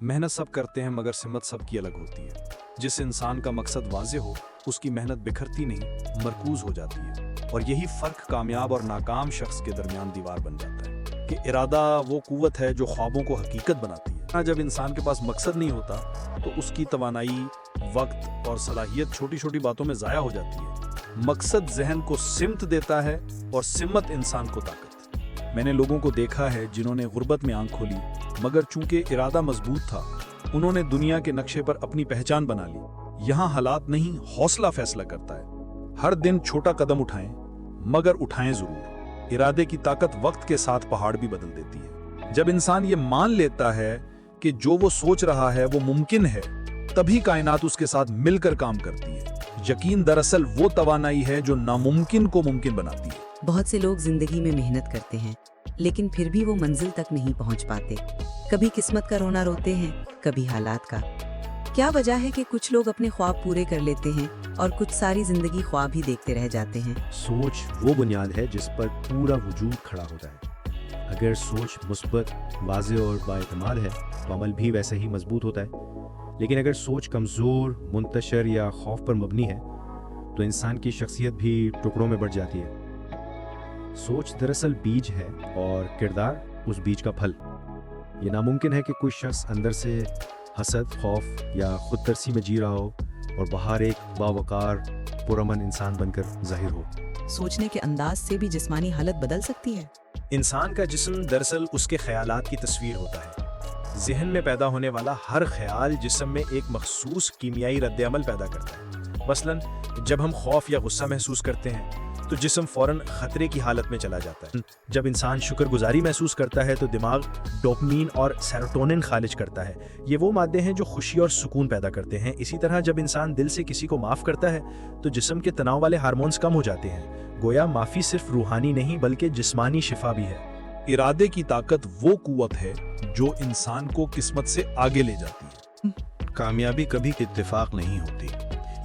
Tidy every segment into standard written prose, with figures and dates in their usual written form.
محنت سب کرتے ہیں مگر سمت سب کی الگ ہوتی ہے۔ جس انسان کا مقصد واضح ہو اس کی محنت بکھرتی نہیں، مرکوز ہو جاتی ہے، اور یہی فرق کامیاب اور ناکام شخص کے درمیان دیوار بن جاتا ہے کہ ارادہ وہ قوت ہے جو خوابوں کو حقیقت بناتی ہے۔ جب انسان کے پاس مقصد نہیں ہوتا تو اس کی توانائی، وقت اور صلاحیت چھوٹی چھوٹی باتوں میں ضائع ہو جاتی ہے۔ مقصد ذہن کو سمت دیتا ہے اور سمت انسان کو طاقت۔ میں نے لوگوں کو دیکھا ہے جنہوں نے غربت میں آنکھ کھولی، مگر چونکہ ارادہ مضبوط تھا انہوں نے دنیا کے نقشے پر اپنی پہچان بنا لی۔ یہاں حالات نہیں، حوصلہ فیصلہ کرتا ہے۔ ہر دن چھوٹا قدم اٹھائیں مگر اٹھائیں ضرور۔ ارادے کی طاقت وقت کے ساتھ پہاڑ بھی بدل دیتی ہے۔ جب انسان یہ مان لیتا ہے کہ جو وہ سوچ رہا ہے وہ ممکن ہے، تبھی کائنات اس کے ساتھ مل کر کام کرتی ہے۔ یقین دراصل وہ توانائی ہے جو ناممکن کو ممکن بناتی ہے۔ بہت سے لوگ زندگی میں محنت کرتے ہیں لیکن پھر بھی وہ منزل تک نہیں پہنچ پاتے۔ کبھی قسمت کا رونا روتے ہیں، کبھی حالات کا۔ کیا وجہ ہے کہ کچھ لوگ اپنے خواب پورے کر لیتے ہیں اور کچھ ساری زندگی خواب ہی دیکھتے رہ جاتے ہیں؟ سوچ وہ بنیاد ہے جس پر پورا وجود کھڑا ہوتا ہے۔ اگر سوچ مثبت، واضح اور بااعتماد ہے تو عمل بھی ویسے ہی مضبوط ہوتا ہے، لیکن اگر سوچ کمزور، منتشر یا خوف پر مبنی ہے تو انسان کی شخصیت بھی ٹکڑوں میں بٹ جاتی ہے۔ سوچ دراصل بیج ہے اور کردار اس بیج کا پھل۔ یہ ناممکن ہے کہ کوئی شخص اندر سے حسد، خوف یا خود ترسی میں جی رہا ہو اور باہر ایک باوقار، پرامن انسان بن کر ظاہر ہو۔ سوچنے کے انداز سے بھی جسمانی حالت بدل سکتی ہے۔ انسان کا جسم دراصل اس کے خیالات کی تصویر ہوتا ہے۔ ذہن میں پیدا ہونے والا ہر خیال جسم میں ایک مخصوص کیمیائی رد عمل پیدا کرتا ہے۔ مثلاً جب ہم خوف یا غصہ محسوس کرتے ہیں تو جسم فوراً خطرے کی حالت میں چلا جاتا ہے۔ جب انسان شکر گزاری محسوس کرتا ہے تو دماغ ڈوپامین اور سیروٹونن خارج کرتا ہے۔ یہ وہ مادے ہیں جو خوشی اور سکون پیدا کرتے ہیں۔ اسی طرح جب انسان دل سے کسی کو معاف کرتا ہے تو جسم کے تناؤ والے ہارمونز کم ہو جاتے ہیں۔ گویا معافی صرف روحانی نہیں بلکہ جسمانی شفا بھی ہے۔ ارادے کی طاقت وہ قوت ہے جو انسان کو قسمت سے آگے لے جاتی ہے۔ کامیابی کبھی اتفاق نہیں ہوتی،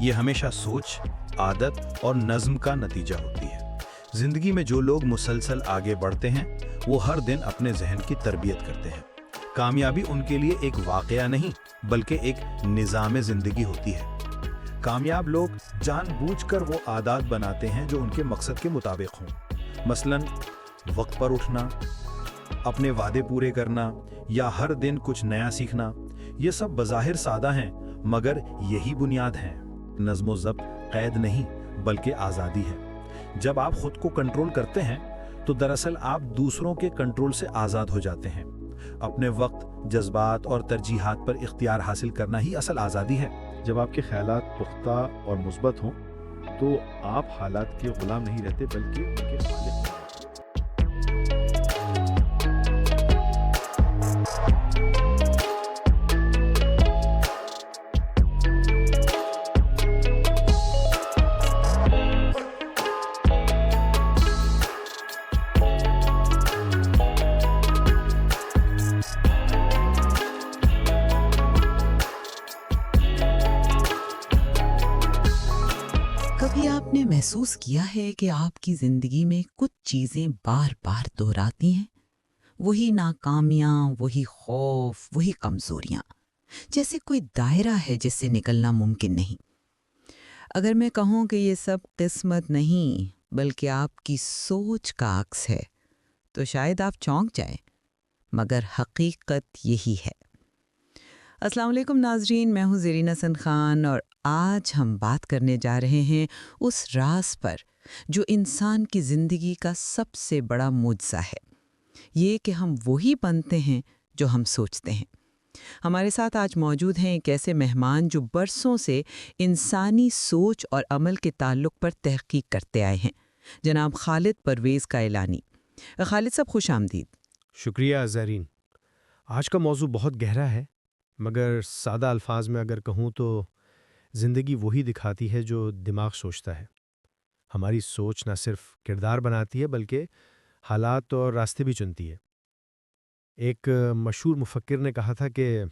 یہ ہمیشہ سوچ، عادت اور نظم کا نتیجہ ہوتی ہے۔ زندگی میں جو لوگ مسلسل آگے بڑھتے ہیں وہ ہر دن اپنے ذہن کی تربیت کرتے ہیں۔ کامیابی ان کے لیے ایک واقعہ نہیں بلکہ ایک نظام زندگی ہوتی ہے۔ کامیاب لوگ جان بوجھ کر وہ عادات بناتے ہیں جو ان کے مقصد کے مطابق ہوں۔ مثلاً وقت پر اٹھنا، اپنے وعدے پورے کرنا یا ہر دن کچھ نیا سیکھنا۔ یہ سب بظاہر سادہ ہیں مگر یہی بنیاد ہیں۔ نظم و ضبط قید نہیں بلکہ آزادی ہے۔ جب آپ خود کو کنٹرول کرتے ہیں تو دراصل آپ دوسروں کے کنٹرول سے آزاد ہو جاتے ہیں۔ اپنے وقت، جذبات اور ترجیحات پر اختیار حاصل کرنا ہی اصل آزادی ہے۔ جب آپ کے خیالات پختہ اور مثبت ہوں تو آپ حالات کے غلام نہیں رہتے بلکہ ان کے خالق ہیں۔ کبھی آپ نے محسوس کیا ہے کہ آپ کی زندگی میں کچھ چیزیں بار بار دہراتی ہیں؟ وہی ناکامیاں، وہی خوف، وہی کمزوریاں، جیسے کوئی دائرہ ہے جس سے نکلنا ممکن نہیں۔ اگر میں کہوں کہ یہ سب قسمت نہیں بلکہ آپ کی سوچ کا عکس ہے تو شاید آپ چونک جائیں، مگر حقیقت یہی ہے۔ السلام علیکم ناظرین، میں ہوں زرینہ حسن خان اور آج ہم بات کرنے جا رہے ہیں اس راز پر جو انسان کی زندگی کا سب سے بڑا معجزہ ہے، یہ کہ ہم وہی بنتے ہیں جو ہم سوچتے ہیں۔ ہمارے ساتھ آج موجود ہیں ایک ایسے مہمان جو برسوں سے انسانی سوچ اور عمل کے تعلق پر تحقیق کرتے آئے ہیں، جناب خالد پرویز قائلانی۔ خالد صاحب، خوش آمدید۔ شکریہ زرین۔ آج کا موضوع بہت گہرا ہے، مگر سادہ الفاظ میں اگر کہوں تو زندگی وہی دکھاتی ہے جو دماغ سوچتا ہے۔ ہماری سوچ نہ صرف کردار بناتی ہے بلکہ حالات اور راستے بھی چنتی ہے۔ ایک مشہور مفکر نے کہا تھا کہ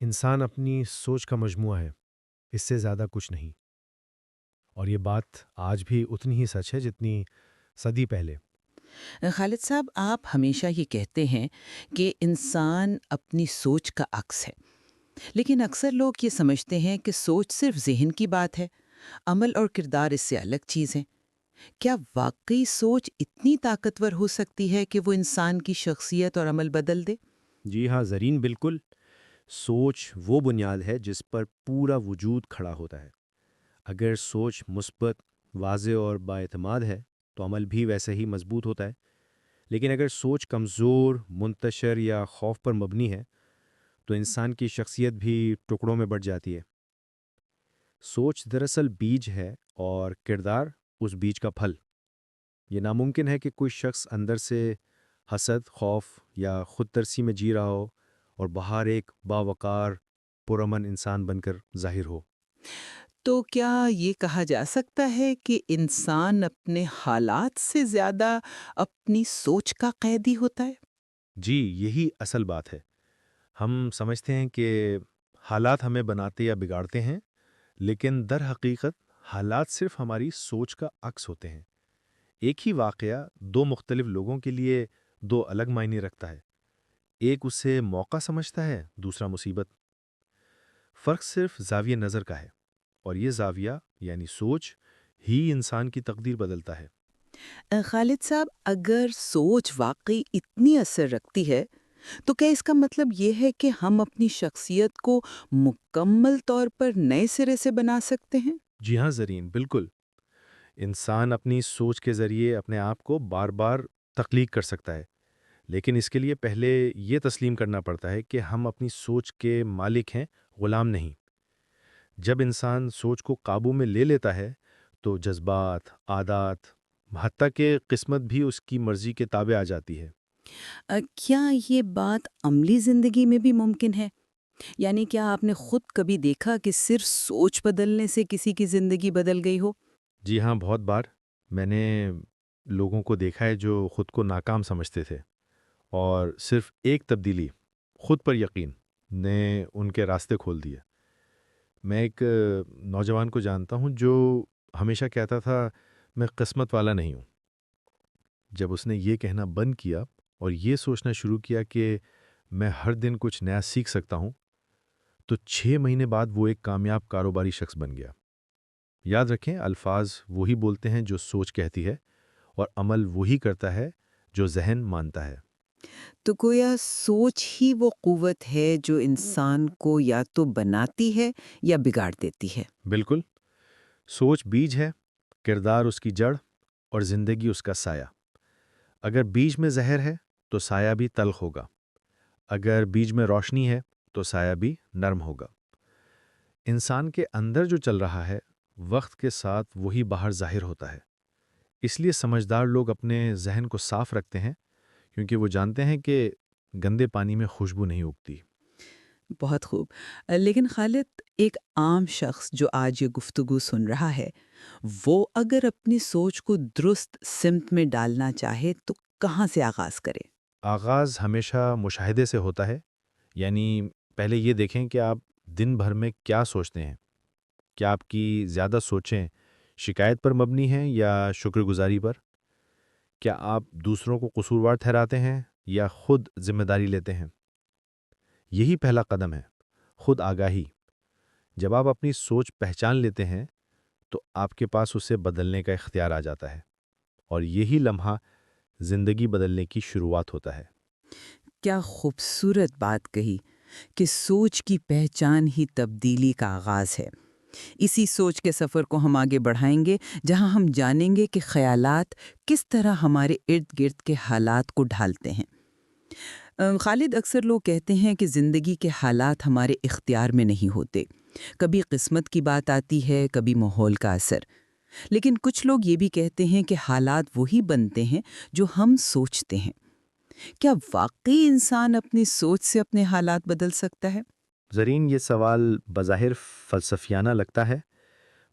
انسان اپنی سوچ کا مجموعہ ہے، اس سے زیادہ کچھ نہیں، اور یہ بات آج بھی اتنی ہی سچ ہے جتنی صدی پہلے۔ خالد صاحب، آپ ہمیشہ یہ کہتے ہیں کہ انسان اپنی سوچ کا عکس ہے۔ لیکن اکثر لوگ یہ سمجھتے ہیں کہ سوچ صرف ذہن کی بات ہے، عمل اور کردار اس سے الگ چیز ہیں۔ کیا واقعی سوچ اتنی طاقتور ہو سکتی ہے کہ وہ انسان کی شخصیت اور عمل بدل دے؟ جی ہاں زرین، بالکل۔ سوچ وہ بنیاد ہے جس پر پورا وجود کھڑا ہوتا ہے۔ اگر سوچ مثبت، واضح اور بااعتماد ہے تو عمل بھی ویسے ہی مضبوط ہوتا ہے، لیکن اگر سوچ کمزور، منتشر یا خوف پر مبنی ہے تو انسان کی شخصیت بھی ٹکڑوں میں بٹ جاتی ہے۔ سوچ دراصل بیج ہے اور کردار اس بیج کا پھل۔ یہ ناممکن ہے کہ کوئی شخص اندر سے حسد، خوف یا خود ترسی میں جی رہا ہو اور باہر ایک باوقار، پرامن انسان بن کر ظاہر ہو۔ تو کیا یہ کہا جا سکتا ہے کہ انسان اپنے حالات سے زیادہ اپنی سوچ کا قیدی ہوتا ہے؟ جی، یہی اصل بات ہے۔ ہم سمجھتے ہیں کہ حالات ہمیں بناتے یا بگاڑتے ہیں، لیکن در حقیقت حالات صرف ہماری سوچ کا عکس ہوتے ہیں۔ ایک ہی واقعہ دو مختلف لوگوں کے لیے دو الگ معنی رکھتا ہے۔ ایک اسے موقع سمجھتا ہے، دوسرا مصیبت۔ فرق صرف زاویہ نظر کا ہے، اور یہ زاویہ یعنی سوچ ہی انسان کی تقدیر بدلتا ہے۔ خالد صاحب، اگر سوچ واقعی اتنی اثر رکھتی ہے تو کیا اس کا مطلب یہ ہے کہ ہم اپنی شخصیت کو مکمل طور پر نئے سرے سے بنا سکتے ہیں؟ جی ہاں زرین، بالکل۔ انسان اپنی سوچ کے ذریعے اپنے آپ کو بار بار تخلیق کر سکتا ہے، لیکن اس کے لیے پہلے یہ تسلیم کرنا پڑتا ہے کہ ہم اپنی سوچ کے مالک ہیں، غلام نہیں۔ جب انسان سوچ کو قابو میں لے لیتا ہے تو جذبات، عادات، حتیٰ کہ قسمت بھی اس کی مرضی کے تابع آ جاتی ہے۔ کیا یہ بات عملی زندگی میں بھی ممکن ہے؟ یعنی کیا آپ نے خود کبھی دیکھا کہ صرف سوچ بدلنے سے کسی کی زندگی بدل گئی ہو؟ جی ہاں، بہت بار میں نے لوگوں کو دیکھا ہے جو خود کو ناکام سمجھتے تھے، اور صرف ایک تبدیلی، خود پر یقین، نے ان کے راستے کھول دیے۔ میں ایک نوجوان کو جانتا ہوں جو ہمیشہ کہتا تھا میں قسمت والا نہیں ہوں۔ جب اس نے یہ کہنا بند کیا اور یہ سوچنا شروع کیا کہ میں ہر دن کچھ نیا سیکھ سکتا ہوں، تو 6 مہینے بعد وہ ایک کامیاب کاروباری شخص بن گیا۔ یاد رکھیں، الفاظ وہی بولتے ہیں جو سوچ کہتی ہے، اور عمل وہی کرتا ہے جو ذہن مانتا ہے۔ تو گویا سوچ ہی وہ قوت ہے جو انسان کو یا تو بناتی ہے یا بگاڑ دیتی ہے۔ بالکل۔ سوچ بیج ہے، کردار اس کی جڑ، اور زندگی اس کا سایہ۔ اگر بیج میں زہر ہے تو سایہ بھی تلخ ہوگا، اگر بیج میں روشنی ہے تو سایہ بھی نرم ہوگا۔ انسان کے اندر جو چل رہا ہے، وقت کے ساتھ وہی باہر ظاہر ہوتا ہے۔ اس لیے سمجھدار لوگ اپنے ذہن کو صاف رکھتے ہیں، کیونکہ وہ جانتے ہیں کہ گندے پانی میں خوشبو نہیں اگتی۔ بہت خوب۔ لیکن خالد، ایک عام شخص جو آج یہ گفتگو سن رہا ہے، وہ اگر اپنی سوچ کو درست سمت میں ڈالنا چاہے تو کہاں سے آغاز کرے؟ آغاز ہمیشہ مشاہدے سے ہوتا ہے، یعنی پہلے یہ دیکھیں کہ آپ دن بھر میں کیا سوچتے ہیں۔ کیا آپ کی زیادہ سوچیں شکایت پر مبنی ہیں یا شکر گزاری پر؟ کیا آپ دوسروں کو قصوروار ٹھہراتے ہیں یا خود ذمہ داری لیتے ہیں؟ یہی پہلا قدم ہے، خود آگاہی۔ جب آپ اپنی سوچ پہچان لیتے ہیں تو آپ کے پاس اسے بدلنے کا اختیار آ جاتا ہے، اور یہی لمحہ زندگی بدلنے کی شروعات ہوتا ہے۔ کیا خوبصورت بات کہی کہ سوچ کی پہچان ہی تبدیلی کا آغاز ہے۔ اسی سوچ کے سفر کو ہم آگے بڑھائیں گے، جہاں ہم جانیں گے کہ خیالات کس طرح ہمارے ارد گرد کے حالات کو ڈھالتے ہیں۔ خالد، اکثر لوگ کہتے ہیں کہ زندگی کے حالات ہمارے اختیار میں نہیں ہوتے۔ کبھی قسمت کی بات آتی ہے، کبھی ماحول کا اثر۔ لیکن کچھ لوگ یہ بھی کہتے ہیں کہ حالات وہی بنتے ہیں جو ہم سوچتے ہیں۔ کیا واقعی انسان اپنی سوچ سے اپنے حالات بدل سکتا ہے؟ زرین، یہ سوال بظاہر فلسفیانہ لگتا ہے،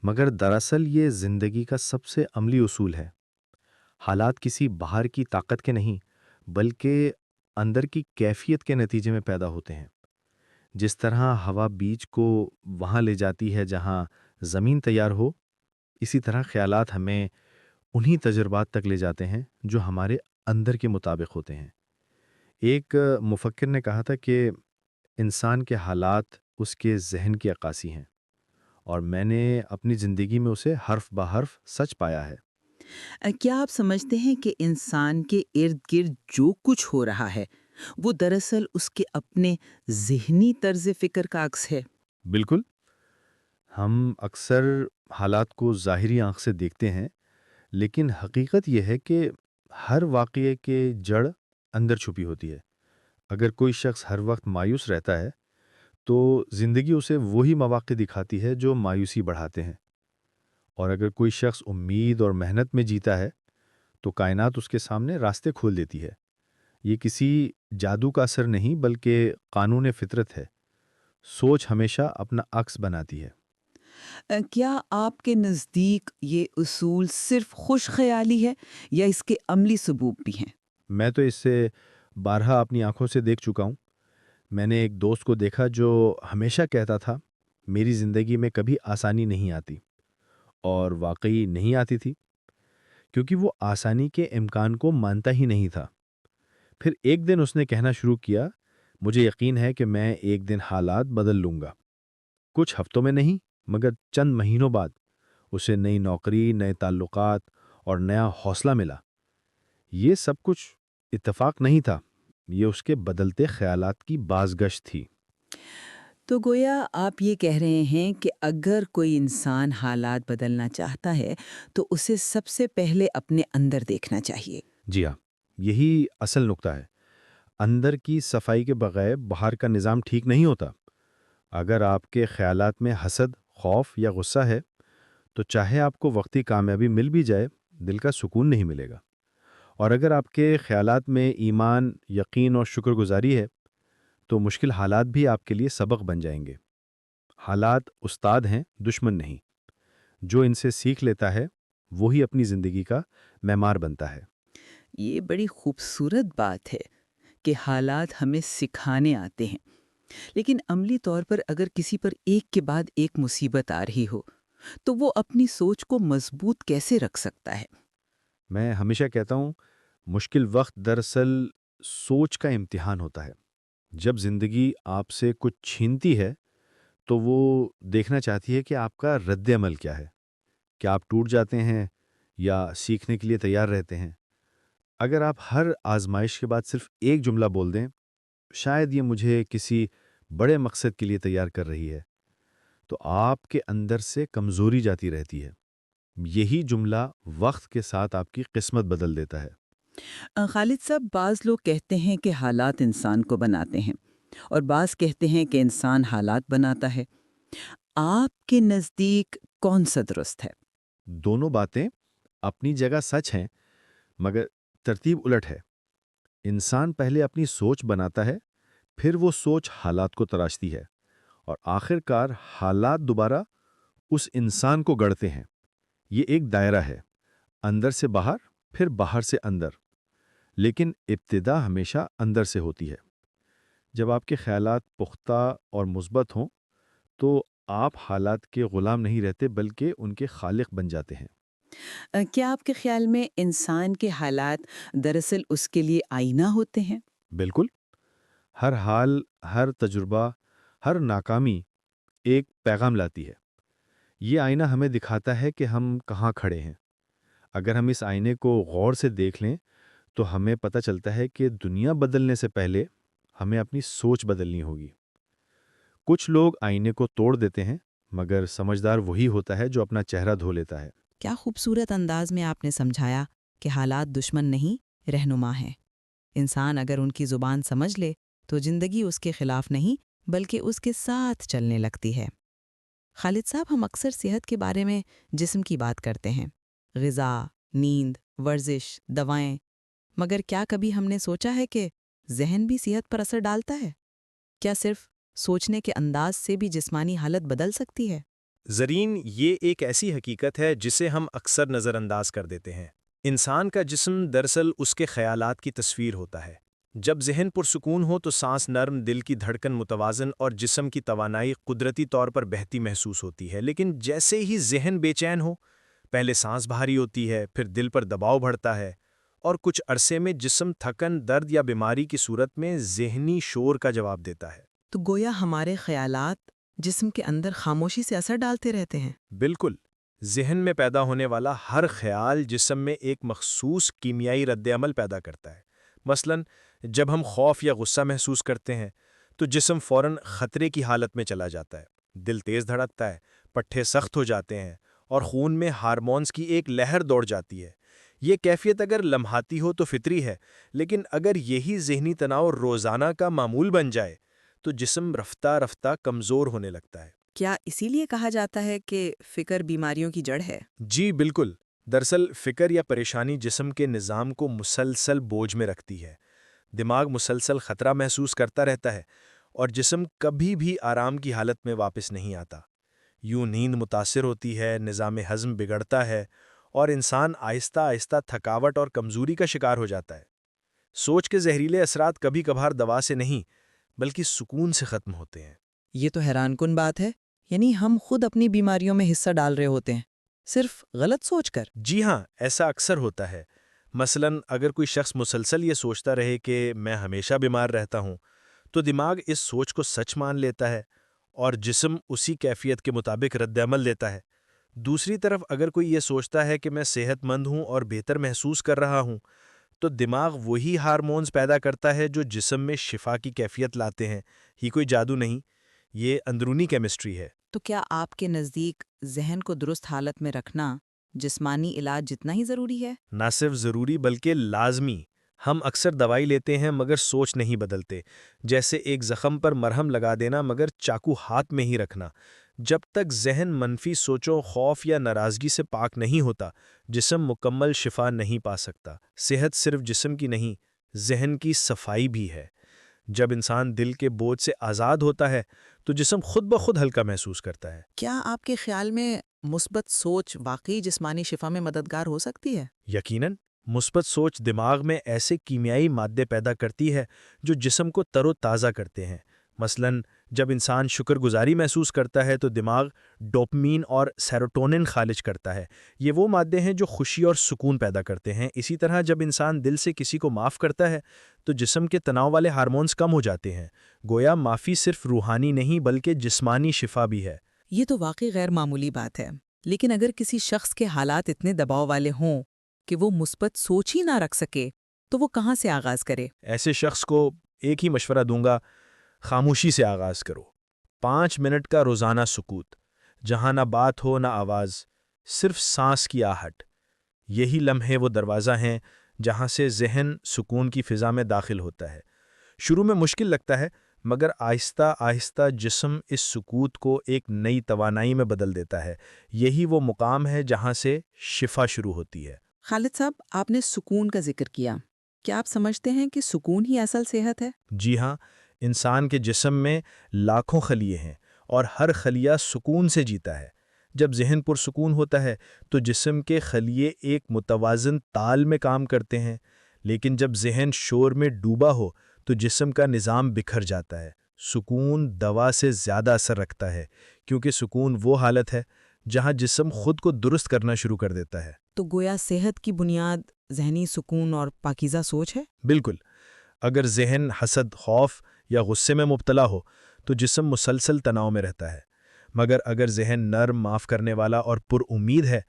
مگر دراصل یہ زندگی کا سب سے عملی اصول ہے۔ حالات کسی باہر کی طاقت کے نہیں، بلکہ اندر کی کیفیت کے نتیجے میں پیدا ہوتے ہیں۔ جس طرح ہوا بیج کو وہاں لے جاتی ہے جہاں زمین تیار ہو، اسی طرح خیالات ہمیں انہی تجربات تک لے جاتے ہیں جو ہمارے اندر کے مطابق ہوتے ہیں۔ ایک مفکر نے کہا تھا کہ انسان کے حالات اس کے ذہن کی عکاسی ہیں، اور میں نے اپنی زندگی میں اسے حرف بحرف سچ پایا ہے۔ کیا آپ سمجھتے ہیں کہ انسان کے ارد گرد جو کچھ ہو رہا ہے وہ دراصل اس کے اپنے ذہنی طرز فکر کا عکس ہے؟ بالکل، ہم اکثر حالات کو ظاہری آنکھ سے دیکھتے ہیں، لیکن حقیقت یہ ہے کہ ہر واقعے کے جڑ اندر چھپی ہوتی ہے۔ اگر کوئی شخص ہر وقت مایوس رہتا ہے تو زندگی اسے وہی مواقع دکھاتی ہے جو مایوسی بڑھاتے ہیں، اور اگر کوئی شخص امید اور محنت میں جیتا ہے تو کائنات اس کے سامنے راستے کھول دیتی ہے۔ یہ کسی جادو کا اثر نہیں بلکہ قانون فطرت ہے۔ سوچ ہمیشہ اپنا عکس بناتی ہے۔ کیا آپ کے نزدیک یہ اصول صرف خوش خیالی ہے یا اس کے عملی ثبوت بھی ہیں؟ میں تو اس سے بارہا اپنی آنکھوں سے دیکھ چکا ہوں۔ میں نے ایک دوست کو دیکھا جو ہمیشہ کہتا تھا میری زندگی میں کبھی آسانی نہیں آتی، اور واقعی نہیں آتی تھی، کیونکہ وہ آسانی کے امکان کو مانتا ہی نہیں تھا۔ پھر ایک دن اس نے کہنا شروع کیا، مجھے یقین ہے کہ میں ایک دن حالات بدل لوں گا۔ کچھ ہفتوں میں نہیں، مگر چند مہینوں بعد اسے نئی نوکری، نئے تعلقات اور نیا حوصلہ ملا۔ یہ سب کچھ اتفاق نہیں تھا، یہ اس کے بدلتے خیالات کی بازگشت تھی۔ تو گویا آپ یہ کہہ رہے ہیں کہ اگر کوئی انسان حالات بدلنا چاہتا ہے تو اسے سب سے پہلے اپنے اندر دیکھنا چاہیے۔ جی ہاں، یہی اصل نقطہ ہے۔ اندر کی صفائی کے بغیر باہر کا نظام ٹھیک نہیں ہوتا۔ اگر آپ کے خیالات میں حسد، خوف یا غصہ ہے تو چاہے آپ کو وقتی کامیابی مل بھی جائے، دل کا سکون نہیں ملے گا۔ اور اگر آپ کے خیالات میں ایمان، یقین اور شکر گزاری ہے تو مشکل حالات بھی آپ کے لیے سبق بن جائیں گے۔ حالات استاد ہیں، دشمن نہیں۔ جو ان سے سیکھ لیتا ہے وہی اپنی زندگی کا معمار بنتا ہے۔ یہ بڑی خوبصورت بات ہے کہ حالات ہمیں سکھانے آتے ہیں، لیکن عملی طور پر اگر کسی پر ایک کے بعد ایک مصیبت آ رہی ہو تو وہ اپنی سوچ کو مضبوط کیسے رکھ سکتا ہے؟ میں ہمیشہ کہتا ہوں، مشکل وقت دراصل سوچ کا امتحان ہوتا ہے۔ جب زندگی آپ سے کچھ چھینتی ہے تو وہ دیکھنا چاہتی ہے کہ آپ کا رد عمل کیا ہے۔ کیا آپ ٹوٹ جاتے ہیں یا سیکھنے کے لیے تیار رہتے ہیں؟ اگر آپ ہر آزمائش کے بعد صرف ایک جملہ بول دیں، شاید یہ مجھے کسی بڑے مقصد کے لیے تیار کر رہی ہے، تو آپ کے اندر سے کمزوری جاتی رہتی ہے۔ یہی جملہ وقت کے ساتھ آپ کی قسمت بدل دیتا ہے۔ خالد صاحب، بعض لوگ کہتے ہیں کہ حالات انسان کو بناتے ہیں اور بعض کہتے ہیں کہ انسان حالات بناتا ہے۔ آپ کے نزدیک کون سا درست ہے؟ دونوں باتیں اپنی جگہ سچ ہیں، مگر ترتیب الٹ ہے۔ انسان پہلے اپنی سوچ بناتا ہے، پھر وہ سوچ حالات کو تراشتی ہے، اور آخر کار حالات دوبارہ اس انسان کو گڑھتے ہیں۔ یہ ایک دائرہ ہے، اندر سے باہر، پھر باہر سے اندر، لیکن ابتدا ہمیشہ اندر سے ہوتی ہے۔ جب آپ کے خیالات پختہ اور مثبت ہوں تو آپ حالات کے غلام نہیں رہتے بلکہ ان کے خالق بن جاتے ہیں۔ کیا آپ کے خیال میں انسان کے حالات دراصل اس کے لیے آئینہ ہوتے ہیں؟ بالکل، ہر حال، ہر تجربہ، ہر ناکامی ایک پیغام لاتی ہے۔ یہ آئینہ ہمیں دکھاتا ہے کہ ہم کہاں کھڑے ہیں۔ اگر ہم اس آئینے کو غور سے دیکھ لیں تو ہمیں پتہ چلتا ہے کہ دنیا بدلنے سے پہلے ہمیں اپنی سوچ بدلنی ہوگی۔ کچھ لوگ آئینے کو توڑ دیتے ہیں، مگر سمجھدار وہی ہوتا ہے جو اپنا چہرہ دھو لیتا ہے۔ کیا خوبصورت انداز میں آپ نے سمجھایا کہ حالات دشمن نہیں، رہنما ہیں۔ انسان اگر ان کی زبان سمجھ لے تو زندگی اس کے خلاف نہیں بلکہ اس کے ساتھ چلنے لگتی ہے۔ خالد صاحب، ہم اکثر صحت کے بارے میں جسم کی بات کرتے ہیں، غذا، نیند، ورزش، دوائیں، مگر کیا کبھی ہم نے سوچا ہے کہ ذہن بھی صحت پر اثر ڈالتا ہے؟ کیا صرف سوچنے کے انداز سے بھی جسمانی حالت بدل سکتی ہے؟ زرین، یہ ایک ایسی حقیقت ہے جسے ہم اکثر نظر انداز کر دیتے ہیں۔ انسان کا جسم دراصل اس کے خیالات کی تصویر ہوتا ہے۔ جب ذہن پرسکون ہو تو سانس نرم، دل کی دھڑکن متوازن اور جسم کی توانائی قدرتی طور پر بہتی محسوس ہوتی ہے۔ لیکن جیسے ہی ذہن بے چین ہو، پہلے سانس بھاری ہوتی ہے، پھر دل پر دباؤ بڑھتا ہے، اور کچھ عرصے میں جسم تھکن، درد یا بیماری کی صورت میں ذہنی شور کا جواب دیتا ہے۔ تو گویا ہمارے خیالات جسم کے اندر خاموشی سے اثر ڈالتے رہتے ہیں۔ بالکل، ذہن میں پیدا ہونے والا ہر خیال جسم میں ایک مخصوص کیمیائی رد عمل پیدا کرتا ہے۔ مثلاً جب ہم خوف یا غصہ محسوس کرتے ہیں تو جسم فوراً خطرے کی حالت میں چلا جاتا ہے، دل تیز دھڑکتا ہے، پٹھے سخت ہو جاتے ہیں اور خون میں ہارمونز کی ایک لہر دوڑ جاتی ہے۔ یہ کیفیت اگر لمحاتی ہو تو فطری ہے، لیکن اگر یہی ذہنی تناؤ روزانہ کا معمول بن جائے تو جسم رفتہ رفتہ کمزور ہونے لگتا ہے۔ کیا اسی لیے کہا جاتا ہے کہ فکر بیماریوں کی جڑ ہے؟ جی بالکل، دراصل فکر یا پریشانی جسم کے نظام کو مسلسل بوجھ میں رکھتی ہے۔ دماغ مسلسل خطرہ محسوس کرتا رہتا ہے اور جسم کبھی بھی آرام کی حالت میں واپس نہیں آتا۔ یوں نیند متاثر ہوتی ہے، نظام ہضم بگڑتا ہے اور انسان آہستہ آہستہ تھکاوٹ اور کمزوری کا شکار ہو جاتا ہے۔ سوچ کے زہریلے اثرات کبھی کبھار دوا سے نہیں بلکہ سکون سے ختم ہوتے ہیں۔ یہ تو حیران کن بات ہے، یعنی ہم خود اپنی بیماریوں میں حصہ ڈال رہے ہوتے ہیں، صرف غلط سوچ کر۔ جی ہاں، ایسا اکثر ہوتا ہے۔ مثلاً اگر کوئی شخص مسلسل یہ سوچتا رہے کہ میں ہمیشہ بیمار رہتا ہوں تو دماغ اس سوچ کو سچ مان لیتا ہے اور جسم اسی کیفیت کے مطابق رد عمل دیتا ہے۔ دوسری طرف اگر کوئی یہ سوچتا ہے کہ میں صحت مند ہوں اور بہتر محسوس کر رہا ہوں تو دماغ وہی ہارمونز پیدا کرتا ہے جو جسم میں شفا کی کیفیت لاتے ہیں۔ یہ کوئی جادو نہیں، یہ اندرونی کیمسٹری ہے۔ تو کیا آپ کے نزدیک ذہن کو درست حالت میں رکھنا جسمانی علاج جتنا ہی ضروری ہے؟ نہ صرف ضروری بلکہ لازمی۔ ہم اکثر دوائی لیتے ہیں مگر سوچ نہیں بدلتے، جیسے ایک زخم پر مرہم لگا دینا مگر چاقو ہاتھ میں ہی رکھنا۔ جب تک ذہن منفی سوچوں، خوف یا ناراضگی سے پاک نہیں ہوتا، جسم مکمل شفا نہیں پا سکتا۔ صحت صرف جسم کی نہیں، ذہن کی صفائی بھی ہے۔ جب انسان دل کے بوجھ سے آزاد ہوتا ہے تو جسم خود بخود ہلکا محسوس کرتا ہے۔ کیا آپ کے خیال میں مثبت سوچ واقعی جسمانی شفا میں مددگار ہو سکتی ہے؟ یقیناً، مثبت سوچ دماغ میں ایسے کیمیائی مادے پیدا کرتی ہے جو جسم کو تر و تازہ کرتے ہیں۔ مثلاً جب انسان شکر گزاری محسوس کرتا ہے تو دماغ ڈوپامین اور سیروٹونن خارج کرتا ہے۔ یہ وہ مادے ہیں جو خوشی اور سکون پیدا کرتے ہیں۔ اسی طرح جب انسان دل سے کسی کو معاف کرتا ہے تو جسم کے تناؤ والے ہارمونز کم ہو جاتے ہیں۔ گویا معافی صرف روحانی نہیں بلکہ جسمانی شفا بھی ہے۔ یہ تو واقعی غیر معمولی بات ہے، لیکن اگر کسی شخص کے حالات اتنے دباؤ والے ہوں کہ وہ مثبت سوچ ہی نہ رکھ سکے تو وہ کہاں سے آغاز کرے؟ ایسے شخص کو ایک ہی مشورہ دوں گا، خاموشی سے آغاز کرو۔ 5 منٹ کا روزانہ سکوت، جہاں نہ بات ہو نہ آواز، صرف سانس کی آہٹ۔ یہی لمحے وہ دروازہ ہیں جہاں سے ذہن سکون کی فضا میں داخل ہوتا ہے۔ شروع میں مشکل لگتا ہے مگر آہستہ آہستہ جسم اس سکوت کو ایک نئی توانائی میں بدل دیتا ہے۔ یہی وہ مقام ہے جہاں سے شفا شروع ہوتی ہے۔ خالد صاحب، آپ نے سکون کا ذکر کیا، کیا آپ سمجھتے ہیں کہ سکون ہی اصل صحت ہے؟ جی ہاں، انسان کے جسم میں لاکھوں خلیے ہیں اور ہر خلیہ سکون سے جیتا ہے۔ جب ذہن پرسکون ہوتا ہے تو جسم کے خلیے ایک متوازن تال میں کام کرتے ہیں، لیکن جب ذہن شور میں ڈوبا ہو تو جسم کا نظام بکھر جاتا ہے۔ سکون دوا سے زیادہ اثر رکھتا ہے کیونکہ سکون وہ حالت ہے جہاں جسم خود کو درست کرنا شروع کر دیتا ہے۔ تو گویا صحت کی بنیاد ذہنی سکون اور پاکیزہ سوچ ہے؟ بالکل، اگر ذہن حسد، خوف یا غصے میں مبتلا ہو تو جسم مسلسل تناؤ میں رہتا ہے، مگر اگر ذہن نرم، معاف کرنے والا اور پر امید ہے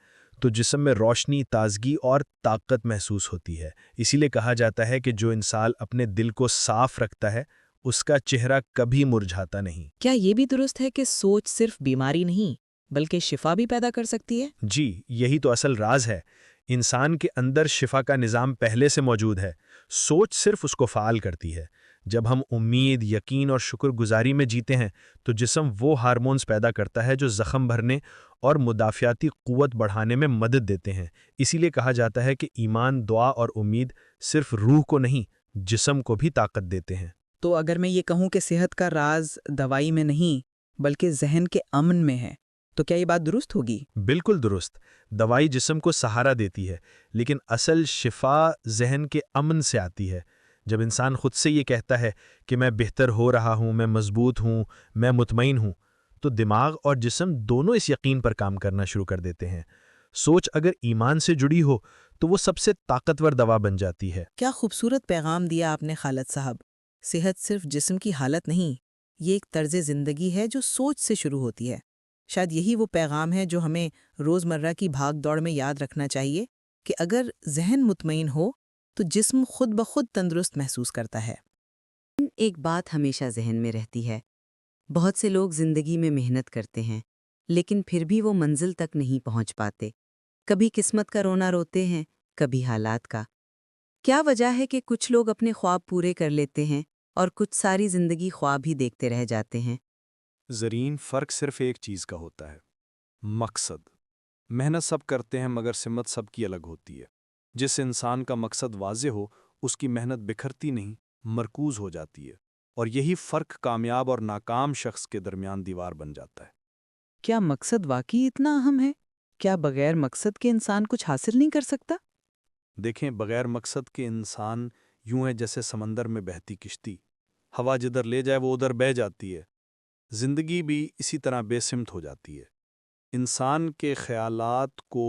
تو جسم میں روشنی، تازگی اور طاقت محسوس ہوتی ہے۔ اسی لیے کہا جاتا ہے کہ جو انسان اپنے دل کو صاف رکھتا ہے اس کا چہرہ کبھی مرجھاتا نہیں۔ کیا یہ بھی درست ہے کہ سوچ صرف بیماری نہیں بلکہ شفا بھی پیدا کر سکتی ہے؟ جی، یہی تو اصل راز ہے۔ انسان کے اندر شفا کا نظام پہلے سے موجود ہے، سوچ صرف اس کو فعال کرتی ہے۔ جب ہم امید، یقین اور شکر گزاری میں جیتے ہیں تو جسم وہ ہارمونز پیدا کرتا ہے جو زخم بھرنے اور مدافعاتی قوت بڑھانے میں مدد دیتے ہیں۔ اسی لیے کہا جاتا ہے کہ ایمان، دعا اور امید صرف روح کو نہیں جسم کو بھی طاقت دیتے ہیں۔ تو اگر میں یہ کہوں کہ صحت کا راز دوائی میں نہیں بلکہ ذہن کے امن میں ہے تو کیا یہ بات درست ہوگی؟ بالکل درست۔ دوائی جسم کو سہارا دیتی ہے لیکن اصل شفا ذہن کے امن سے آتی ہے۔ جب انسان خود سے یہ کہتا ہے کہ میں بہتر ہو رہا ہوں، میں مضبوط ہوں، میں مطمئن ہوں، تو دماغ اور جسم دونوں اس یقین پر کام کرنا شروع کر دیتے ہیں۔ سوچ اگر ایمان سے جڑی ہو تو وہ سب سے طاقتور دوا بن جاتی ہے۔ کیا خوبصورت پیغام دیا آپ نے خالد صاحب۔ صحت صرف جسم کی حالت نہیں، یہ ایک طرز زندگی ہے جو سوچ سے شروع ہوتی ہے۔ شاید یہی وہ پیغام ہے جو ہمیں روزمرہ کی بھاگ دوڑ میں یاد رکھنا چاہیے کہ اگر ذہن مطمئن ہو تو جسم خود بخود تندرست محسوس کرتا ہے۔ ایک بات ہمیشہ ذہن میں رہتی ہے، بہت سے لوگ زندگی میں محنت کرتے ہیں لیکن پھر بھی وہ منزل تک نہیں پہنچ پاتے۔ کبھی قسمت کا رونا روتے ہیں، کبھی حالات کا۔ کیا وجہ ہے کہ کچھ لوگ اپنے خواب پورے کر لیتے ہیں اور کچھ ساری زندگی خواب ہی دیکھتے رہ جاتے ہیں؟ زرین، فرق صرف ایک چیز کا ہوتا ہے: مقصد۔ محنت سب کرتے ہیں مگر سمت سب کی الگ ہوتی ہے۔ جس انسان کا مقصد واضح ہو اس کی محنت بکھرتی نہیں، مرکوز ہو جاتی ہے، اور یہی فرق کامیاب اور ناکام شخص کے درمیان دیوار بن جاتا ہے۔ کیا مقصد واقعی اتنا اہم ہے؟ کیا بغیر مقصد کے انسان کچھ حاصل نہیں کر سکتا؟ دیکھیں، بغیر مقصد کے انسان یوں ہے جیسے سمندر میں بہتی کشتی، ہوا جدھر لے جائے وہ ادھر بہہ جاتی ہے۔ زندگی بھی اسی طرح بے سمت ہو جاتی ہے۔ انسان کے خیالات کو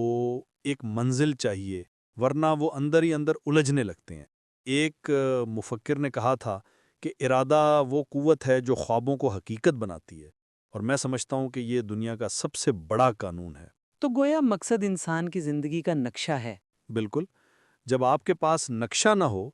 ایک منزل چاہیے، ورنہ وہ اندر ہی اندر الجھنے لگتے ہیں۔ ایک مفکر نے کہا تھا کہ ارادہ وہ قوت ہے جو خوابوں کو حقیقت بناتی ہے، اور میں سمجھتا ہوں کہ یہ دنیا کا سب سے بڑا قانون ہے۔ تو گویا مقصد انسان کی زندگی کا نقشہ ہے۔ بالکل۔ جب آپ کے پاس نقشہ نہ ہو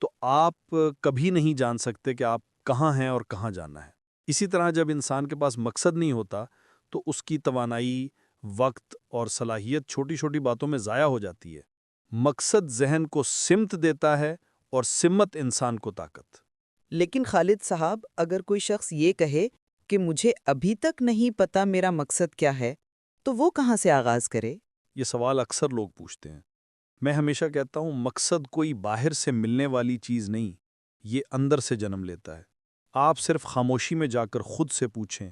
تو آپ کبھی نہیں جان سکتے کہ آپ کہاں ہیں اور کہاں جانا ہے۔ اسی طرح جب انسان کے پاس مقصد نہیں ہوتا تو اس کی توانائی، وقت اور صلاحیت چھوٹی چھوٹی باتوں میں ضائع ہو جاتی ہے۔ مقصد ذہن کو سمت دیتا ہے اور سمت انسان کو طاقت۔ لیکن خالد صاحب، اگر کوئی شخص یہ کہے کہ مجھے ابھی تک نہیں پتا میرا مقصد کیا ہے، تو وہ کہاں سے آغاز کرے؟ یہ سوال اکثر لوگ پوچھتے ہیں۔ میں ہمیشہ کہتا ہوں، مقصد کوئی باہر سے ملنے والی چیز نہیں، یہ اندر سے جنم لیتا ہے۔ آپ صرف خاموشی میں جا کر خود سے پوچھیں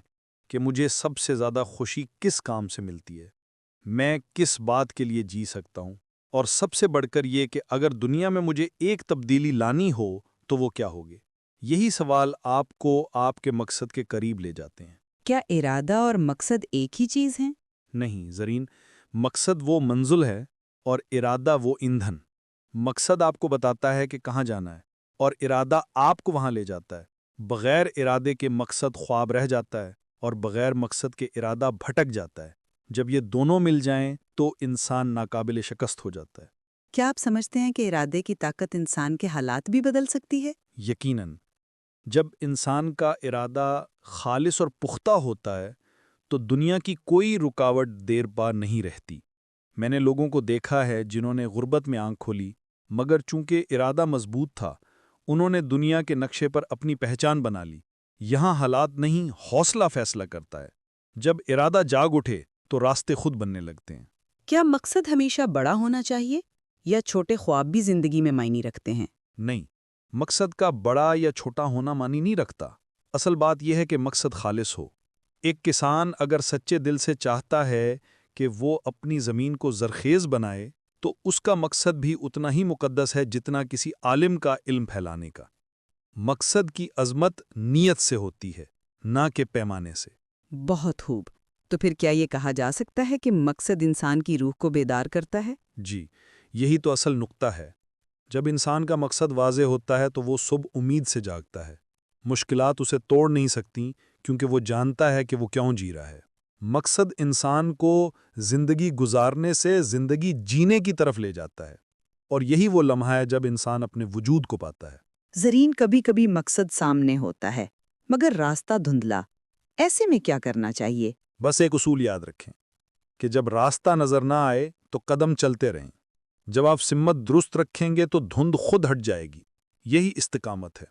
کہ مجھے سب سے زیادہ خوشی کس کام سے ملتی ہے، میں کس بات کے لیے جی سکتا ہوں، اور سب سے بڑھ کر یہ کہ اگر دنیا میں مجھے ایک تبدیلی لانی ہو تو وہ کیا ہوگی؟ یہی سوال آپ کو آپ کے مقصد کے قریب لے جاتے ہیں۔ کیا ارادہ اور مقصد ایک ہی چیز ہیں؟ نہیں زرین، مقصد وہ منزل ہے اور ارادہ وہ ایندھن۔ مقصد آپ کو بتاتا ہے کہ کہاں جانا ہے، اور ارادہ آپ کو وہاں لے جاتا ہے۔ بغیر ارادے کے مقصد خواب رہ جاتا ہے، اور بغیر مقصد کے ارادہ بھٹک جاتا ہے۔ جب یہ دونوں مل جائیں تو انسان ناقابل شکست ہو جاتا ہے۔ کیا آپ سمجھتے ہیں کہ ارادے کی طاقت انسان کے حالات بھی بدل سکتی ہے؟ یقیناً، جب انسان کا ارادہ خالص اور پختہ ہوتا ہے تو دنیا کی کوئی رکاوٹ دیر پا نہیں رہتی۔ میں نے لوگوں کو دیکھا ہے جنہوں نے غربت میں آنکھ کھولی، مگر چونکہ ارادہ مضبوط تھا، انہوں نے دنیا کے نقشے پر اپنی پہچان بنا لی۔ یہاں حالات نہیں، حوصلہ فیصلہ کرتا ہے۔ جب ارادہ جاگ اٹھے تو راستے خود بننے لگتے ہیں۔ کیا مقصد ہمیشہ بڑا ہونا چاہیے یا چھوٹے خواب بھی زندگی میں معنی رکھتے ہیں؟ نہیں، مقصد کا بڑا یا چھوٹا ہونا معنی نہیں رکھتا۔ اصل بات یہ ہے کہ مقصد خالص ہو۔ ایک کسان اگر سچے دل سے چاہتا ہے کہ وہ اپنی زمین کو زرخیز بنائے تو اس کا مقصد بھی اتنا ہی مقدس ہے جتنا کسی عالم کا علم پھیلانے کا۔ مقصد کی عظمت نیت سے ہوتی ہے، نہ کہ پیمانے سے۔ بہت خوب۔ تو پھر کیا یہ کہا جا سکتا ہے کہ مقصد انسان کی روح کو بیدار کرتا ہے؟ جی، یہی تو اصل نقطہ ہے۔ جب انسان کا مقصد واضح ہوتا ہے تو وہ صبح امید سے جاگتا ہے۔ مشکلات اسے توڑ نہیں سکتی کیونکہ وہ جانتا ہے کہ وہ کیوں جی رہا ہے۔ مقصد انسان کو زندگی گزارنے سے زندگی جینے کی طرف لے جاتا ہے، اور یہی وہ لمحہ ہے جب انسان اپنے وجود کو پاتا ہے۔ زرین، کبھی کبھی مقصد سامنے ہوتا ہے مگر راستہ دھندلا، ایسے میں کیا کرنا چاہیے؟ بس ایک اصول یاد رکھیں کہ جب راستہ نظر نہ آئے تو قدم چلتے رہیں۔ جب آپ سمت درست رکھیں گے تو دھند خود ہٹ جائے گی۔ یہی استقامت ہے۔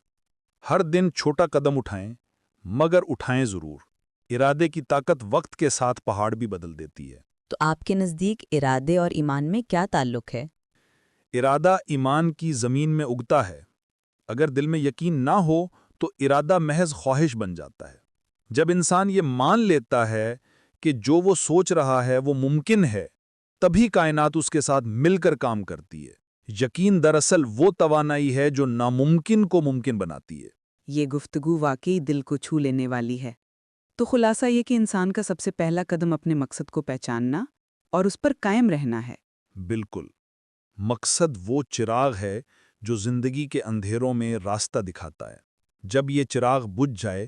ہر دن چھوٹا قدم اٹھائیں، مگر اٹھائیں ضرور۔ ارادے کی طاقت وقت کے ساتھ پہاڑ بھی بدل دیتی ہے۔ تو آپ کے نزدیک ارادے اور ایمان میں کیا تعلق ہے؟ ارادہ ایمان کی زمین میں اگتا ہے۔ اگر دل میں یقین نہ ہو تو ارادہ محض خواہش بن جاتا ہے۔ جب انسان یہ مان لیتا ہے کہ جو وہ سوچ رہا ہے وہ ممکن ہے، تبھی کائنات اس کے ساتھ مل کر کام کرتی ہے۔ یقین دراصل وہ توانائی ہے جو ناممکن کو ممکن بناتی ہے۔ یہ گفتگو واقعی دل کو چھو لینے والی ہے۔ تو خلاصہ یہ کہ انسان کا سب سے پہلا قدم اپنے مقصد کو پہچاننا اور اس پر قائم رہنا ہے۔ بالکل۔ مقصد وہ چراغ ہے جو زندگی کے اندھیروں میں راستہ دکھاتا ہے۔ جب یہ چراغ بجھ جائے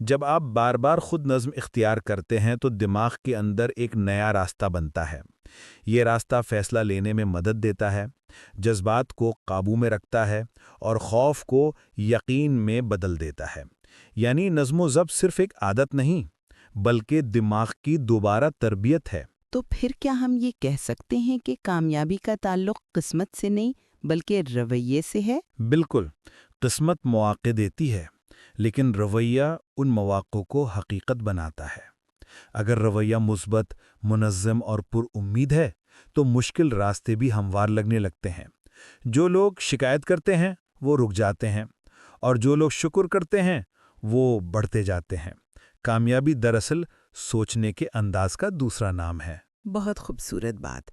جب آپ بار بار خود نظم اختیار کرتے ہیں تو دماغ کے اندر ایک نیا راستہ بنتا ہے۔ یہ راستہ فیصلہ لینے میں مدد دیتا ہے، جذبات کو قابو میں رکھتا ہے اور خوف کو یقین میں بدل دیتا ہے۔ یعنی نظم و ضبط صرف ایک عادت نہیں، بلکہ دماغ کی دوبارہ تربیت ہے۔ تو پھر کیا ہم یہ کہہ سکتے ہیں کہ کامیابی کا تعلق قسمت سے نہیں بلکہ رویے سے ہے؟ بالکل، قسمت مواقع دیتی ہے، لیکن رویہ ان مواقع کو حقیقت بناتا ہے۔ اگر رویہ مثبت، منظم اور پر امید ہے تو مشکل راستے بھی ہموار لگنے لگتے ہیں۔ جو لوگ شکایت کرتے ہیں وہ رک جاتے ہیں، اور جو لوگ شکر کرتے ہیں وہ بڑھتے جاتے ہیں۔ کامیابی دراصل سوچنے کے انداز کا دوسرا نام ہے۔ بہت خوبصورت بات۔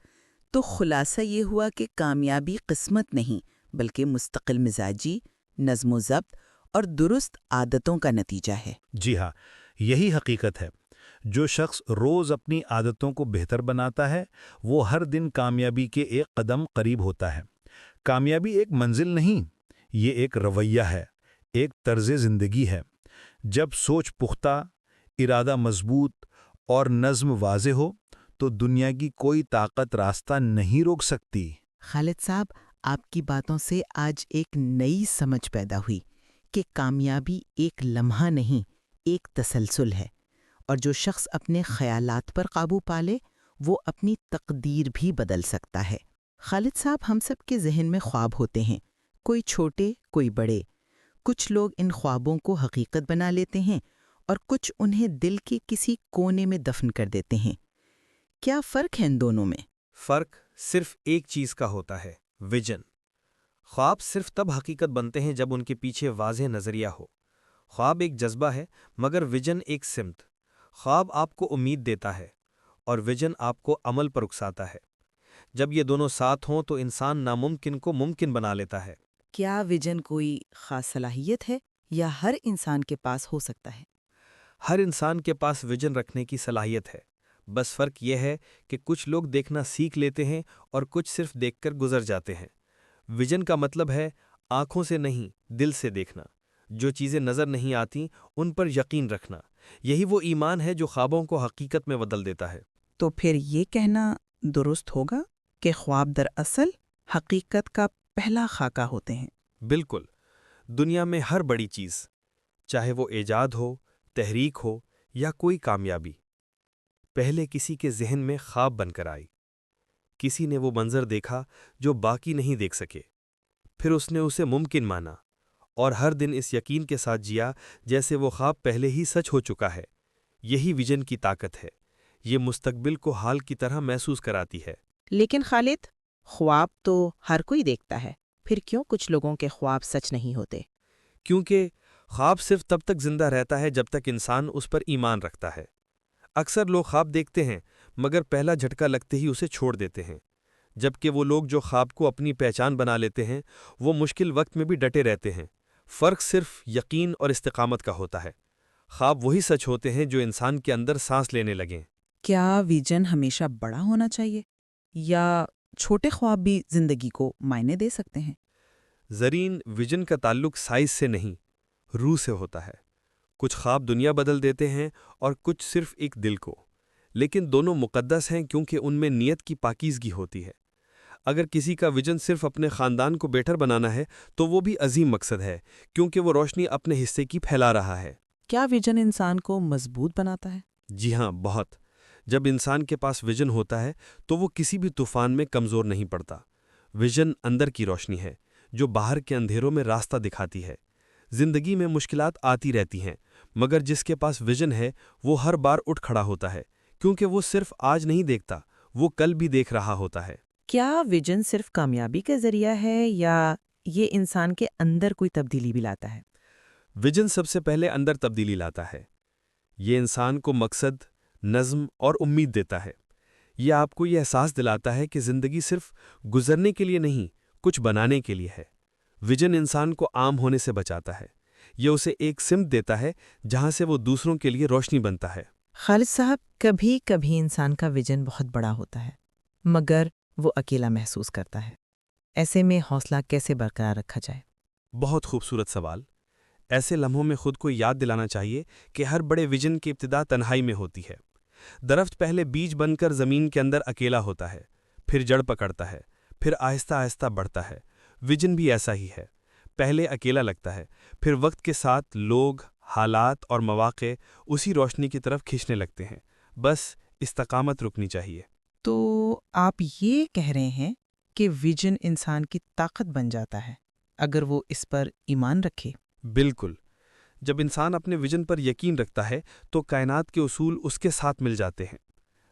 تو خلاصہ یہ ہوا کہ کامیابی قسمت نہیں بلکہ مستقل مزاجی، نظم و ضبط اور درست عادتوں کا نتیجہ ہے۔ جی ہاں، یہی حقیقت ہے۔ جو شخص روز اپنی عادتوں کو بہتر بناتا ہے وہ ہر دن کامیابی کے ایک قدم قریب ہوتا ہے۔ کامیابی ایک منزل نہیں، یہ ایک رویہ ہے، ایک طرز زندگی ہے۔ جب سوچ پختہ، ارادہ مضبوط اور نظم واضح ہو تو دنیا کی کوئی طاقت راستہ نہیں روک سکتی۔ خالد صاحب، آپ کی باتوں سے آج ایک نئی سمجھ پیدا ہوئی کہ کامیابی ایک لمحہ نہیں، ایک تسلسل ہے، اور جو شخص اپنے خیالات پر قابو پالے وہ اپنی تقدیر بھی بدل سکتا ہے۔ خالد صاحب، ہم سب کے ذہن میں خواب ہوتے ہیں، کوئی چھوٹے کوئی بڑے۔ کچھ لوگ ان خوابوں کو حقیقت بنا لیتے ہیں اور کچھ انہیں دل کے کسی کونے میں دفن کر دیتے ہیں۔ کیا فرق ہے ان دونوں میں؟ فرق صرف ایک چیز کا ہوتا ہے، ویژن۔ خواب صرف تب حقیقت بنتے ہیں جب ان کے پیچھے واضح نظریہ ہو۔ خواب ایک جذبہ ہے مگر ویژن ایک سمت۔ خواب آپ کو امید دیتا ہے اور ویژن آپ کو عمل پر اکساتا ہے۔ جب یہ دونوں ساتھ ہوں تو انسان ناممکن کو ممکن بنا لیتا ہے۔ کیا ویژن کوئی خاص صلاحیت ہے یا ہر انسان کے پاس ہو سکتا ہے؟ ہر انسان کے پاس ویژن رکھنے کی صلاحیت ہے، بس فرق یہ ہے کہ کچھ لوگ دیکھنا سیکھ لیتے ہیں اور کچھ صرف دیکھ کر گزر جاتے ہیں۔ ویژن کا مطلب ہے آنکھوں سے نہیں، دل سے دیکھنا۔ جو چیزیں نظر نہیں آتی ان پر یقین رکھنا۔ یہی وہ ایمان ہے جو خوابوں کو حقیقت میں بدل دیتا ہے۔ تو پھر یہ کہنا درست ہوگا کہ خواب دراصل حقیقت کا پہلا خاکہ ہوتے ہیں۔ بالکل، دنیا میں ہر بڑی چیز، چاہے وہ ایجاد ہو، تحریک ہو یا کوئی کامیابی، پہلے کسی کے ذہن میں خواب بن کر آئی۔ کسی نے وہ منظر دیکھا جو باقی نہیں دیکھ سکے، پھر اس نے اسے ممکن مانا اور ہر دن اس یقین کے ساتھ جیا جیسے وہ خواب پہلے ہی سچ ہو چکا ہے۔ یہی ویژن کی طاقت ہے، یہ مستقبل کو حال کی طرح محسوس کراتی ہے۔ لیکن خالد، خواب تو ہر کوئی دیکھتا ہے، پھر کیوں کچھ لوگوں کے خواب سچ نہیں ہوتے؟ کیونکہ خواب صرف تب تک زندہ رہتا ہے جب تک انسان اس پر ایمان رکھتا ہے۔ اکثر لوگ خواب دیکھتے ہیں مگر پہلا جھٹکا لگتے ہی اسے چھوڑ دیتے ہیں، جبکہ وہ لوگ جو خواب کو اپنی پہچان بنا لیتے ہیں وہ مشکل وقت میں بھی ڈٹے رہتے ہیں۔ فرق صرف یقین اور استقامت کا ہوتا ہے۔ خواب وہی سچ ہوتے ہیں جو انسان کے اندر سانس لینے لگیں۔ کیا ویژن ہمیشہ بڑا ہونا چاہیے یا چھوٹے خواب بھی زندگی کو معنی دے سکتے ہیں؟ زرین، ویژن کا تعلق سائز سے نہیں، روح سے ہوتا ہے۔ کچھ خواب دنیا بدل دیتے ہیں اور کچھ صرف ایک دل کو، لیکن دونوں مقدس ہیں کیونکہ ان میں نیت کی پاکیزگی ہوتی ہے۔ اگر کسی کا ویژن صرف اپنے خاندان کو بہتر بنانا ہے تو وہ بھی عظیم مقصد ہے، کیونکہ وہ روشنی اپنے حصے کی پھیلا رہا ہے۔ کیا ویژن انسان کو مضبوط بناتا ہے؟ جی ہاں، بہت۔ جب انسان کے پاس ویژن ہوتا ہے تو وہ کسی بھی طوفان میں کمزور نہیں پڑتا۔ ویژن اندر کی روشنی ہے جو باہر کے اندھیروں میں راستہ دکھاتی ہے۔ زندگی میں مشکلات آتی رہتی ہیں مگر جس کے پاس ویژن ہے وہ ہر بار اٹھ کھڑا ہوتا ہے، کیونکہ وہ صرف آج نہیں دیکھتا، وہ کل بھی دیکھ رہا ہوتا ہے۔ کیا ویژن صرف کامیابی کا ذریعہ ہے یا یہ انسان کے اندر کوئی تبدیلی بھی لاتا ہے؟ ویژن سب سے پہلے اندر تبدیلی لاتا ہے۔ یہ انسان کو مقصد، نظم اور امید دیتا ہے۔ یہ آپ کو یہ احساس دلاتا ہے کہ زندگی صرف گزرنے کے لیے نہیں، کچھ بنانے کے لیے ہے۔ ویژن انسان کو عام ہونے سے بچاتا ہے۔ یہ اسے ایک سمت دیتا ہے جہاں سے وہ دوسروں کے لیے روشنی بنتا ہے۔ خالد صاحب، کبھی کبھی انسان کا ویژن بہت بڑا ہوتا ہے مگر وہ اکیلا محسوس کرتا ہے۔ ایسے میں حوصلہ کیسے برقرار رکھا جائے؟ بہت خوبصورت سوال۔ ایسے لمحوں میں خود کو یاد دلانا چاہیے کہ ہر بڑے ویژن کی ابتدا تنہائی میں ہوتی ہے۔ درخت پہلے بیج بن کر زمین کے اندر اکیلا ہوتا ہے، پھر جڑ پکڑتا ہے، پھر آہستہ آہستہ بڑھتا ہے۔ ویژن بھی ایسا ہی ہے، پہلے اکیلا لگتا ہے، پھر وقت کے ساتھ لوگ، حالات اور مواقع اسی روشنی کی طرف کھینچنے لگتے ہیں۔ بس استقامت رکنی چاہیے۔ تو آپ یہ کہہ رہے ہیں کہ ویژن انسان کی طاقت بن جاتا ہے اگر وہ اس پر ایمان رکھے؟ بالکل، جب انسان اپنے ویژن پر یقین رکھتا ہے تو کائنات کے اصول اس کے ساتھ مل جاتے ہیں۔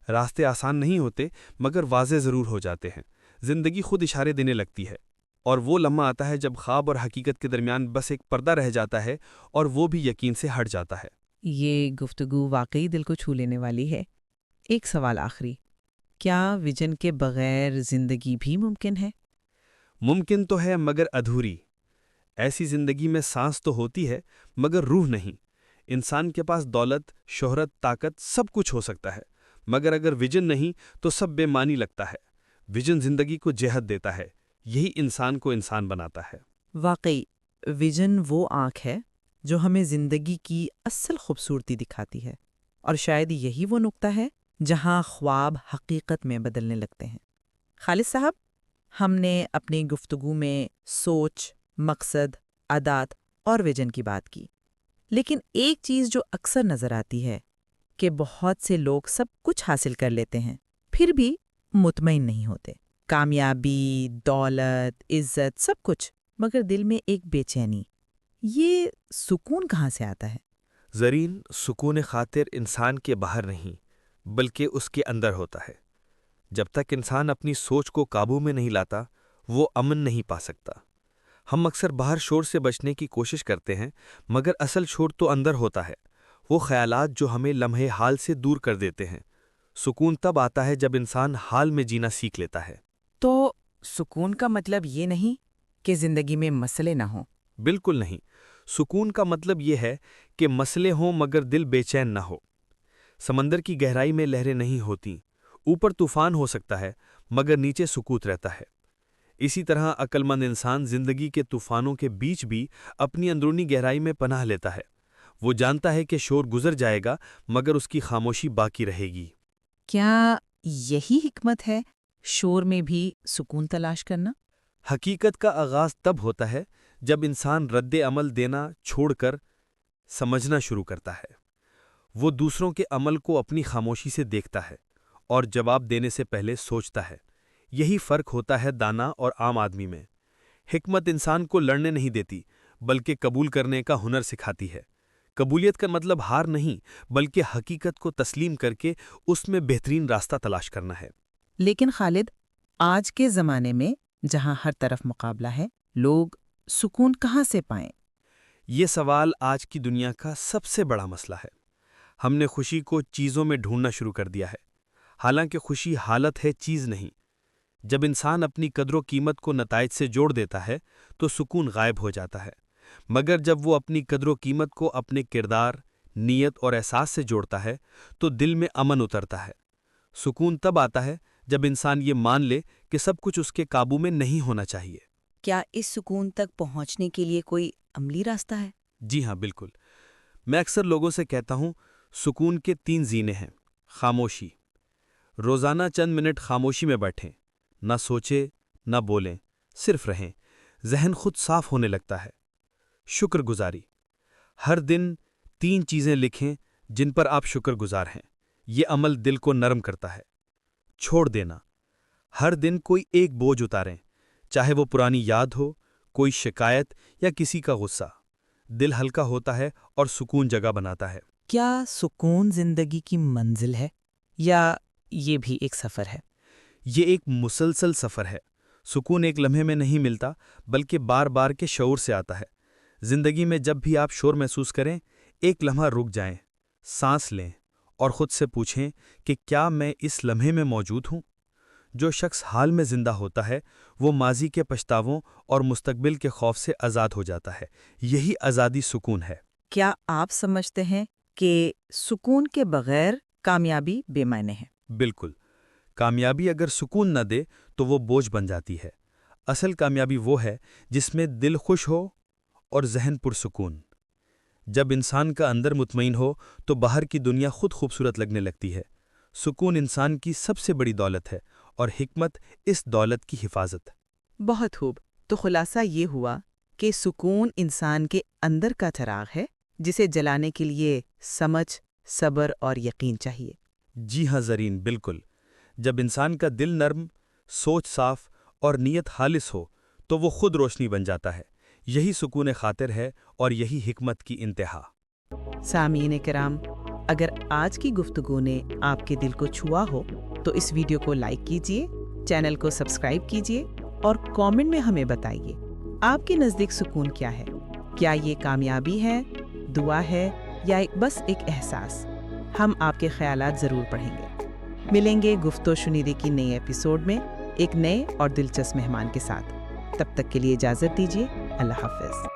راستے آسان نہیں ہوتے مگر واضح ضرور ہو جاتے ہیں۔ زندگی خود اشارے دینے لگتی ہے، اور وہ لمحہ آتا ہے جب خواب اور حقیقت کے درمیان بس ایک پردہ رہ جاتا ہے اور وہ بھی یقین سے ہٹ جاتا ہے۔ یہ گفتگو واقعی دل کو چھو لینے والی ہے۔ ایک سوال آخری، کیا ویژن کے بغیر زندگی بھی ممکن ہے؟ ممکن تو ہے مگر ادھوری۔ ایسی زندگی میں سانس تو ہوتی ہے مگر روح نہیں۔ انسان کے پاس دولت، شہرت، طاقت سب کچھ ہو سکتا ہے، مگر اگر ویژن نہیں تو سب بے معنی لگتا ہے۔ ویژن زندگی کو جہت دیتا ہے، یہی انسان کو انسان بناتا ہے۔ واقعی ویژن وہ آنکھ ہے جو ہمیں زندگی کی اصل خوبصورتی دکھاتی ہے، اور شاید یہی وہ نقطہ ہے جہاں خواب حقیقت میں بدلنے لگتے ہیں۔ خالد صاحب، ہم نے اپنی گفتگو میں سوچ، مقصد، عادات اور ویژن کی بات کی، لیکن ایک چیز جو اکثر نظر آتی ہے کہ بہت سے لوگ سب کچھ حاصل کر لیتے ہیں پھر بھی مطمئن نہیں ہوتے۔ کامیابی، دولت، عزت، سب کچھ، مگر دل میں ایک بے چینی۔ یہ سکون کہاں سے آتا ہے؟ زرین، سکون خاطر انسان کے باہر نہیں بلکہ اس کے اندر ہوتا ہے۔ جب تک انسان اپنی سوچ کو قابو میں نہیں لاتا وہ امن نہیں پا سکتا۔ ہم اکثر باہر شور سے بچنے کی کوشش کرتے ہیں مگر اصل شور تو اندر ہوتا ہے، وہ خیالات جو ہمیں لمحے حال سے دور کر دیتے ہیں۔ سکون تب آتا ہے جب انسان حال میں جینا سیکھ لیتا ہے۔ تو سکون کا مطلب یہ نہیں کہ زندگی میں مسئلے نہ ہوں۔ بالکل نہیں، سکون کا مطلب یہ ہے کہ مسئلے ہوں مگر دل بے چین نہ ہو۔ سمندر کی گہرائی میں لہریں نہیں ہوتیں، اوپر طوفان ہو سکتا ہے مگر نیچے سکوت رہتا ہے۔ اسی طرح عقل مند انسان زندگی کے طوفانوں کے بیچ بھی اپنی اندرونی گہرائی میں پناہ لیتا ہے۔ وہ جانتا ہے کہ شور گزر جائے گا مگر اس کی خاموشی باقی رہے گی۔ کیا یہی حکمت ہے، شور میں بھی سکون تلاش کرنا؟ حقیقت کا آغاز تب ہوتا ہے جب انسان رد عمل دینا چھوڑ کر سمجھنا شروع کرتا ہے۔ وہ دوسروں کے عمل کو اپنی خاموشی سے دیکھتا ہے اور جواب دینے سے پہلے سوچتا ہے۔ یہی فرق ہوتا ہے دانا اور عام آدمی میں۔ حکمت انسان کو لڑنے نہیں دیتی بلکہ قبول کرنے کا ہنر سکھاتی ہے۔ قبولیت کا مطلب ہار نہیں بلکہ حقیقت کو تسلیم کر کے اس میں بہترین راستہ تلاش کرنا ہے۔ لیکن خالد، آج کے زمانے میں جہاں ہر طرف مقابلہ ہے، لوگ سکون کہاں سے پائیں؟ یہ سوال آج کی دنیا کا سب سے بڑا مسئلہ ہے۔ ہم نے خوشی کو چیزوں میں ڈھونڈنا شروع کر دیا ہے، حالانکہ خوشی حالت ہے، چیز نہیں۔ جب انسان اپنی قدر و قیمت کو نتائج سے جوڑ دیتا ہے تو سکون غائب ہو جاتا ہے، مگر جب وہ اپنی قدر و قیمت کو اپنے کردار، نیت اور احساس سے جوڑتا ہے تو دل میں امن اترتا ہے۔ سکون تب آتا ہے جب انسان یہ مان لے کہ سب کچھ اس کے قابو میں نہیں ہونا چاہیے۔ کیا اس سکون تک پہنچنے کے لیے کوئی عملی راستہ ہے؟ جی ہاں، بالکل۔ میں اکثر لوگوں سے کہتا ہوں، سکون کے 3 زینے ہیں۔ خاموشی، روزانہ چند منٹ خاموشی میں بیٹھیں، نہ سوچیں نہ بولیں، صرف رہیں، ذہن خود صاف ہونے لگتا ہے۔ شکر گزاری، ہر دن 3 چیزیں لکھیں جن پر آپ شکر گزار ہیں، یہ عمل دل کو نرم کرتا ہے۔ چھوڑ دینا، ہر دن کوئی ایک بوجھ اتاریں، چاہے وہ پرانی یاد ہو، کوئی شکایت یا کسی کا غصہ، دل ہلکا ہوتا ہے اور سکون جگہ بناتا ہے۔ کیا سکون زندگی کی منزل ہے یا یہ بھی ایک سفر ہے؟ یہ ایک مسلسل سفر ہے۔ سکون ایک لمحے میں نہیں ملتا بلکہ بار بار کے شعور سے آتا ہے۔ زندگی میں جب بھی آپ شور محسوس کریں، ایک لمحہ رک جائیں، سانس لیں اور خود سے پوچھیں کہ کیا میں اس لمحے میں موجود ہوں؟ جو شخص حال میں زندہ ہوتا ہے وہ ماضی کے پچھتاووں اور مستقبل کے خوف سے آزاد ہو جاتا ہے۔ یہی آزادی سکون ہے۔ کیا آپ سمجھتے ہیں کہ سکون کے بغیر کامیابی بے معنی ہے؟ بالکل، کامیابی اگر سکون نہ دے تو وہ بوجھ بن جاتی ہے۔ اصل کامیابی وہ ہے جس میں دل خوش ہو اور ذہن پرسکون۔ جب انسان کا اندر مطمئن ہو تو باہر کی دنیا خود خوبصورت لگنے لگتی ہے۔ سکون انسان کی سب سے بڑی دولت ہے اور حکمت اس دولت کی حفاظت۔ بہت خوب۔ تو خلاصہ یہ ہوا کہ سکون انسان کے اندر کا چراغ ہے جسے جلانے کے لیے سمجھ، صبر اور یقین چاہیے۔ جی ہاں زرین، بالکل۔ جب انسان کا دل نرم، سوچ صاف اور نیت خالص ہو تو وہ خود روشنی بن جاتا ہے۔ یہی سکون خاطر ہے اور یہی حکمت کی انتہا۔ سامعین کرام، اگر آج کی گفتگو نے آپ کے دل کو چھوا ہو تو اس ویڈیو کو لائک کیجیے، چینل کو سبسکرائب کیجیے اور کامنٹ میں ہمیں بتائیے آپ کے نزدیک سکون کیا ہے؟ کیا یہ کامیابی ہے، دعا ہے یا بس ایک احساس؟ ہم آپ کے خیالات ضرور پڑھیں گے۔ ملیں گے گفتگو شنیدے کی نئے ایپیسوڈ میں ایک نئے اور دلچسپ مہمان کے ساتھ۔ تب تک کے لیے اجازت دیجیے۔ اللہ حافظ۔